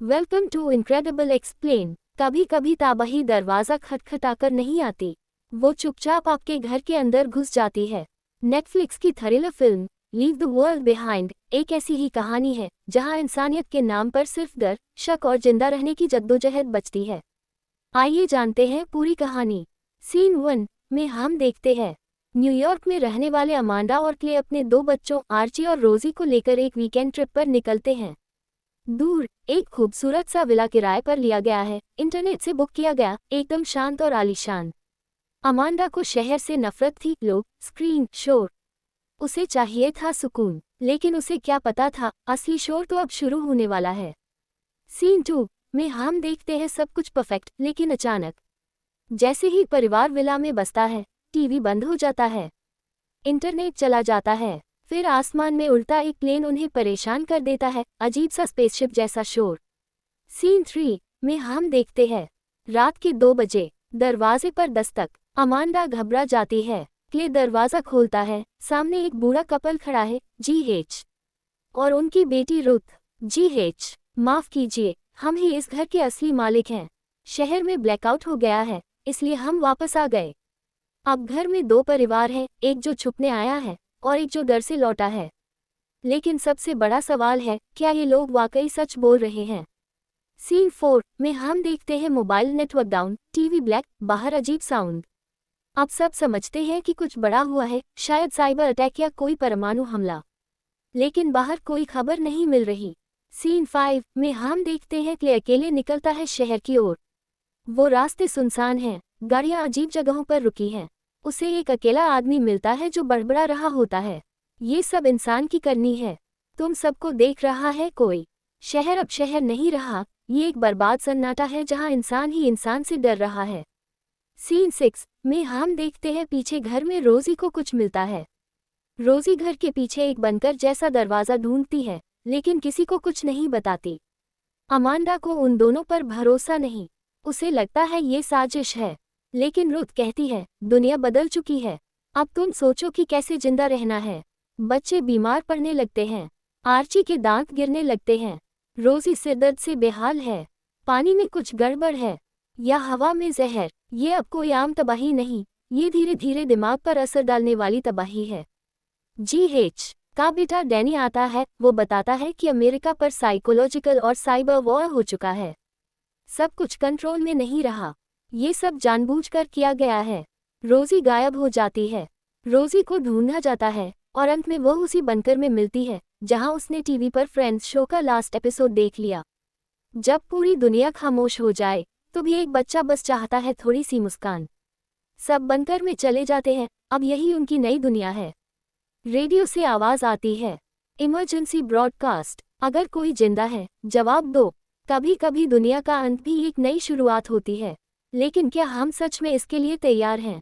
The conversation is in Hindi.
Welcome to incredible explain. कभी कभी ताबही दरवाज़ा खटखटाकर नहीं आती, वो चुपचाप आपके घर के अंदर घुस जाती है। नेटफ्लिक्स की thriller film leave the world behind एक ऐसी ही कहानी है जहां इंसानियत के नाम पर सिर्फ डर, शक और जिंदा रहने की जद्दोजहद बचती है। आइए जानते हैं पूरी कहानी। सीन 1 में हम देखते हैं न्यूयॉर्क में रहने वाले अमांडा और क्ले अपने दो बच्चों आर्ची और रोजी को लेकर एक वीकेंड ट्रिप पर निकलते हैं। दूर एक खूबसूरत सा विला किराए पर लिया गया है, इंटरनेट से बुक किया गया, एकदम शांत और आलीशान। अमांडा को शहर से नफरत थी, लोग, स्क्रीन, शोर। उसे चाहिए था सुकून, लेकिन उसे क्या पता था असली शोर तो अब शुरू होने वाला है। सीन 2 में हम देखते हैं सब कुछ परफेक्ट, लेकिन अचानक जैसे ही परिवार विला में बसता है, टीवी बंद हो जाता है, इंटरनेट चला जाता है। फिर आसमान में उड़ता एक प्लेन उन्हें परेशान कर देता है, अजीब सा स्पेसशिप जैसा शोर। सीन 3 में हम देखते हैं रात के 2 बजे, दरवाजे पर दस्तक। अमांडा घबरा जाती है। क्ले दरवाजा खोलता है, सामने एक बूढ़ा कपल खड़ा है, GH और उनकी बेटी रुथ। GH, माफ कीजिए, हम ही इस घर के असली मालिक हैं। शहर में ब्लैकआउट हो गया है, इसलिए हम वापस आ गए। अब घर में 2 परिवार हैं, एक जो छुपने आया है और एक जो डर से लौटा है। लेकिन सबसे बड़ा सवाल है, क्या ये लोग वाकई सच बोल रहे हैं? सीन 4 में हम देखते हैं mobile network down, TV black, बाहर अजीब साउंड। अब सब समझते हैं कि कुछ बड़ा हुआ है, शायद साइबर अटैक या कोई परमाणु हमला। लेकिन बाहर कोई खबर नहीं मिल रही। सीन 5 में हम देखते हैं कि अकेले निकलता है शहर की ओर। वो रास्ते सुनसान हैं, गाड़ियां अजीब जगहों पर रुकी हैं। उसे एक अकेला आदमी मिलता है जो बड़बड़ा रहा होता है, ये सब इंसान की करनी है। तुम सबको देख रहा है कोई? शहर अब शहर नहीं रहा, ये एक बर्बाद सन्नाटा है जहां इंसान ही इंसान से डर रहा है। सीन 6 में हम देखते हैं पीछे घर में रोजी को कुछ मिलता है। रोजी घर के पीछे एक बंकर जैसा दरवाज़ा ढूंढती है, लेकिन किसी को कुछ नहीं बताती। अमांडा को उन दोनों पर भरोसा नहीं, उसे लगता है ये साजिश है। लेकिन रुथ कहती है, दुनिया बदल चुकी है, अब तुम सोचो कि कैसे जिंदा रहना है। बच्चे बीमार पड़ने लगते हैं, आर्ची के दांत गिरने लगते हैं, रोजी सिरदर्द से बेहाल है, पानी में कुछ गड़बड़ है या हवा में जहर। ये अब कोई आम तबाही नहीं, ये धीरे धीरे दिमाग पर असर डालने वाली तबाही है। GH का बेटा डैनी आता है, वो बताता है कि अमेरिका पर साइकोलॉजिकल और साइबर वॉर हो चुका है। सब कुछ कंट्रोल में नहीं रहा, ये सब जानबूझकर किया गया है। रोजी गायब हो जाती है, रोजी को ढूंढा जाता है और अंत में वो उसी बंकर में मिलती है जहां उसने टीवी पर फ्रेंड्स शो का लास्ट एपिसोड देख लिया। जब पूरी दुनिया खामोश हो जाए तो भी एक बच्चा बस चाहता है थोड़ी सी मुस्कान। सब बंकर में चले जाते हैं, अब यही उनकी नई दुनिया है। रेडियो से आवाज आती है, इमरजेंसी ब्रॉडकास्ट, अगर कोई जिंदा है जवाब दो। कभी कभी दुनिया का अंत भी एक नई शुरुआत होती है, लेकिन क्या हम सच में इसके लिए तैयार हैं?